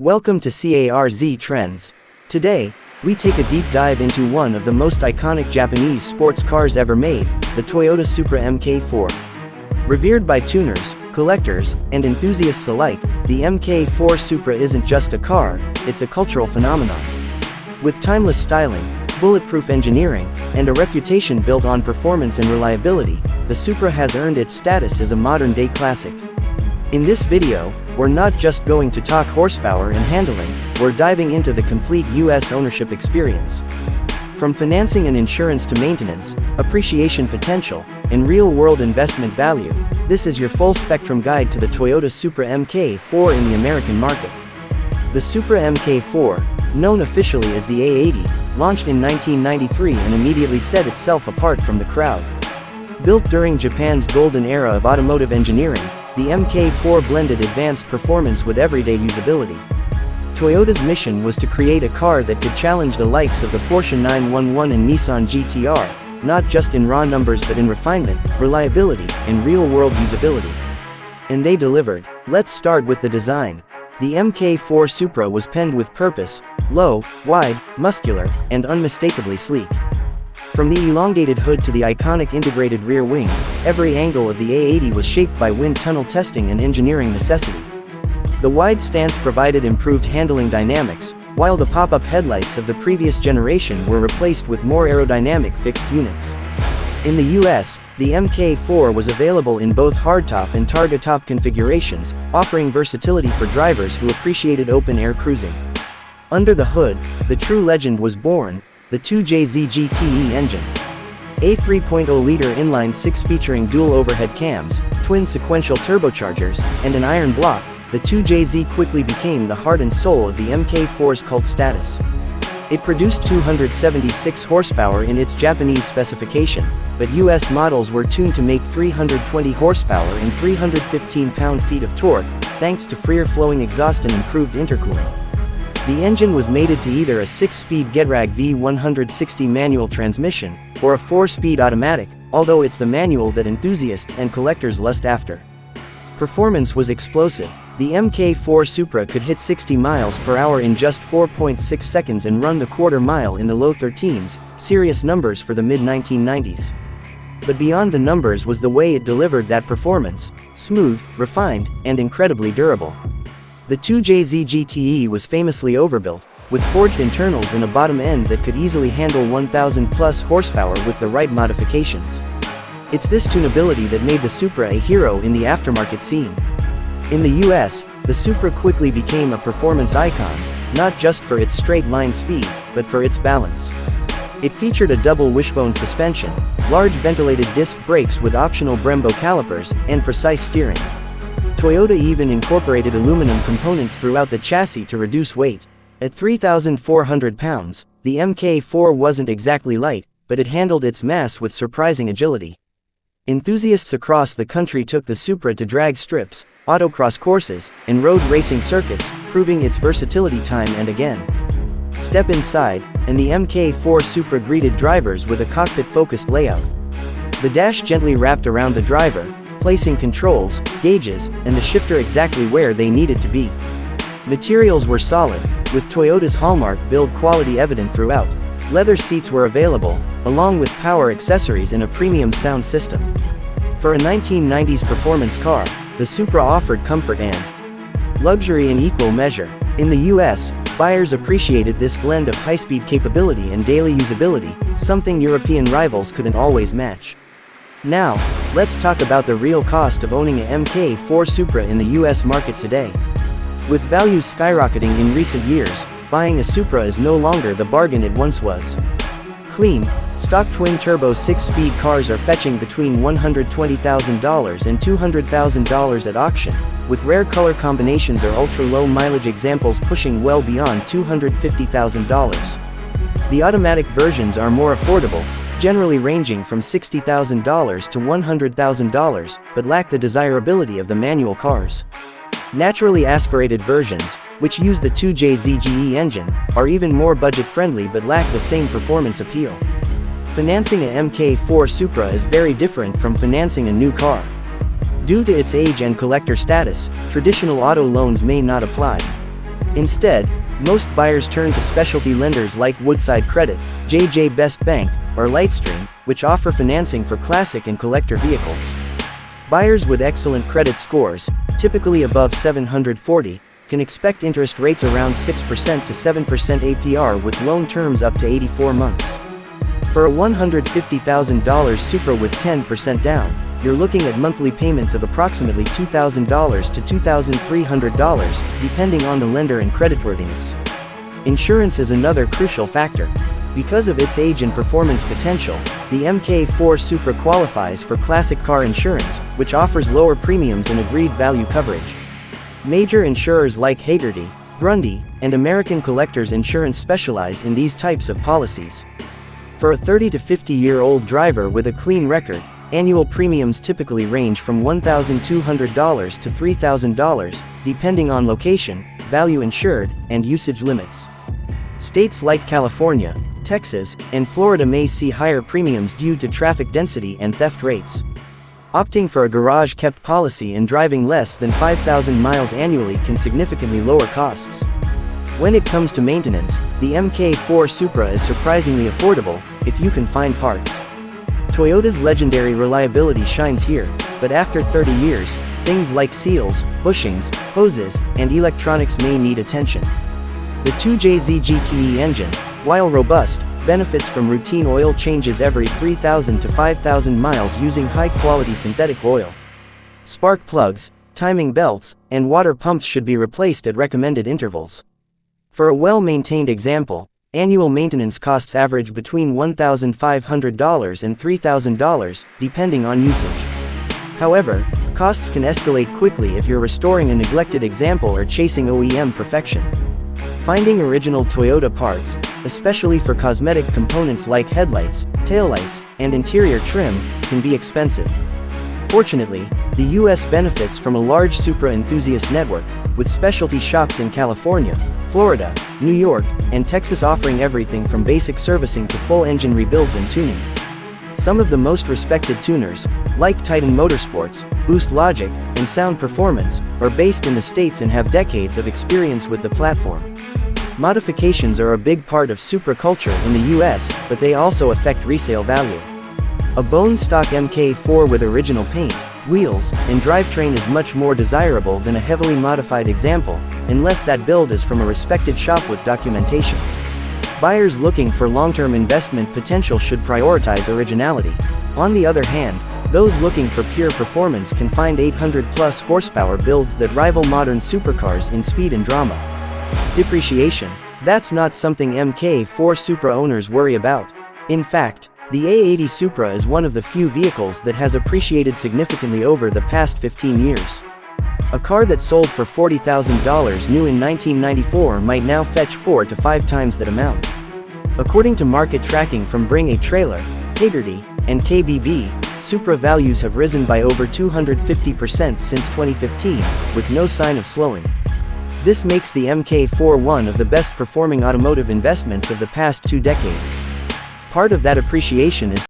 Welcome to CARZ Trends. Today, we take a deep dive into one of the most iconic Japanese sports cars ever made, the Toyota Supra Mk4. Revered by tuners, collectors, and enthusiasts alike, the Mk4 Supra isn't just a car, it's a cultural phenomenon. With timeless styling, bulletproof engineering, and a reputation built on performance and reliability, the Supra has earned its status as a modern-day classic. In this video, we're not just going to talk horsepower and handling, we're diving into the complete US ownership experience. From financing and insurance to maintenance, appreciation potential, and real-world investment value, this is your full-spectrum guide to the Toyota Supra Mk4 in the American market. The Supra Mk4, known officially as the A80, launched in 1993 and immediately set itself apart from the crowd. Built during Japan's golden era of automotive engineering, the Mk4 blended advanced performance with everyday usability. Toyota's mission was to create a car that could challenge the likes of the Porsche 911 and Nissan GT-R, not just in raw numbers but in refinement, reliability, and real-world usability. And they delivered. Let's start with the design. The Mk4 Supra was penned with purpose, low, wide, muscular, and unmistakably sleek. From the elongated hood to the iconic integrated rear wing, every angle of the A80 was shaped by wind tunnel testing and engineering necessity. The wide stance provided improved handling dynamics, while the pop-up headlights of the previous generation were replaced with more aerodynamic fixed units. In the US, the Mk4 was available in both hardtop and Targa top configurations, offering versatility for drivers who appreciated open-air cruising. Under the hood, the true legend was born, the 2JZ GTE engine. A 3.0-liter inline-six featuring dual overhead cams, twin sequential turbochargers, and an iron block, the 2JZ quickly became the heart and soul of the Mk4's cult status. It produced 276 horsepower in its Japanese specification, but US models were tuned to make 320 horsepower and 315 pound-feet of torque, thanks to freer-flowing exhaust and improved intercooling. The engine was mated to either a 6-speed Getrag V160 manual transmission, or a 4-speed automatic, although it's the manual that enthusiasts and collectors lust after. Performance was explosive. The Mk4 Supra could hit 60 miles per hour in just 4.6 seconds and run the quarter mile in the low 13s, serious numbers for the mid-1990s. But beyond the numbers was the way it delivered that performance: smooth, refined, and incredibly durable. The 2JZ GTE was famously overbuilt, with forged internals and a bottom end that could easily handle 1,000+ horsepower with the right modifications. It's this tunability that made the Supra a hero in the aftermarket scene. In the US, the Supra quickly became a performance icon, not just for its straight-line speed, but for its balance. It featured a double wishbone suspension, large ventilated disc brakes with optional Brembo calipers, and precise steering. Toyota even incorporated aluminum components throughout the chassis to reduce weight. At 3,400 pounds, the Mk4 wasn't exactly light, but it handled its mass with surprising agility. Enthusiasts across the country took the Supra to drag strips, autocross courses, and road racing circuits, proving its versatility time and again. Step inside, and the Mk4 Supra greeted drivers with a cockpit-focused layout. The dash gently wrapped around the driver, placing controls, gauges, and the shifter exactly where they needed to be. Materials were solid, with Toyota's hallmark build quality evident throughout. Leather seats were available, along with power accessories and a premium sound system. For a 1990s performance car, the Supra offered comfort and luxury in equal measure. In the US, buyers appreciated this blend of high-speed capability and daily usability, something European rivals couldn't always match. Now, let's talk about the real cost of owning a Mk4 Supra in the US market today. With values skyrocketing in recent years, buying a Supra is no longer the bargain it once was. Clean, stock twin-turbo 6-speed cars are fetching between $120,000 and $200,000 at auction, with rare color combinations or ultra-low mileage examples pushing well beyond $250,000. The automatic versions are more affordable, generally ranging from $60,000 to $100,000, but lack the desirability of the manual cars. Naturally aspirated versions, which use the 2JZ GE engine, are even more budget-friendly but lack the same performance appeal. Financing a Mk4 Supra is very different from financing a new car. Due to its age and collector status, traditional auto loans may not apply. Instead, most buyers turn to specialty lenders like Woodside Credit, JJ Best Bank, or Lightstream, which offer financing for classic and collector vehicles. Buyers with excellent credit scores, typically above 740, can expect interest rates around 6% to 7% APR with loan terms up to 84 months. For a $150,000 Supra with 10% down, you're looking at monthly payments of approximately $2,000 to $2,300, depending on the lender and creditworthiness. Insurance is another crucial factor. Because of its age and performance potential, the Mk4 Supra qualifies for classic car insurance, which offers lower premiums and agreed value coverage. Major insurers like Hagerty, Grundy, and American Collectors Insurance specialize in these types of policies. For a 30 to 50-year-old driver with a clean record, annual premiums typically range from $1,200 to $3,000, depending on location, value insured, and usage limits. States like California, Texas, and Florida may see higher premiums due to traffic density and theft rates. Opting for a garage-kept policy and driving less than 5,000 miles annually can significantly lower costs. When it comes to maintenance, the Mk4 Supra is surprisingly affordable, if you can find parts. Toyota's legendary reliability shines here, but after 30 years, things like seals, bushings, hoses, and electronics may need attention. The 2JZ GTE engine, while robust, benefits from routine oil changes every 3,000 to 5,000 miles using high-quality synthetic oil. Spark plugs, timing belts, and water pumps should be replaced at recommended intervals. For a well-maintained example, annual maintenance costs average between $1,500 and $3,000, depending on usage. However, costs can escalate quickly if you're restoring a neglected example or chasing OEM perfection. Finding original Toyota parts, especially for cosmetic components like headlights, taillights, and interior trim, can be expensive. Fortunately, the U.S. benefits from a large Supra enthusiast network, with specialty shops in California, Florida, New York, and Texas offering everything from basic servicing to full engine rebuilds and tuning. Some of the most respected tuners, like Titan Motorsports, Boost Logic, and Sound Performance, are based in the States and have decades of experience with the platform. Modifications are a big part of Supra culture in the US, but they also affect resale value. A bone-stock Mk4 with original paint, wheels, and drivetrain is much more desirable than a heavily modified example, unless that build is from a respected shop with documentation. Buyers looking for long-term investment potential should prioritize originality. On the other hand, those looking for pure performance can find 800-plus horsepower builds that rival modern supercars in speed and drama. Depreciation. That's not something Mk4 Supra owners worry about. In fact, the A80 Supra is one of the few vehicles that has appreciated significantly over the past 15 years. A car that sold for $40,000 new in 1994 might now fetch 4 to 5 times that amount. According to market tracking from Bring a Trailer, Hagerty, and KBB, Supra values have risen by over 250% since 2015, with no sign of slowing. This makes the Mk4 one of the best performing automotive investments of the past 2 decades. Part of that appreciation is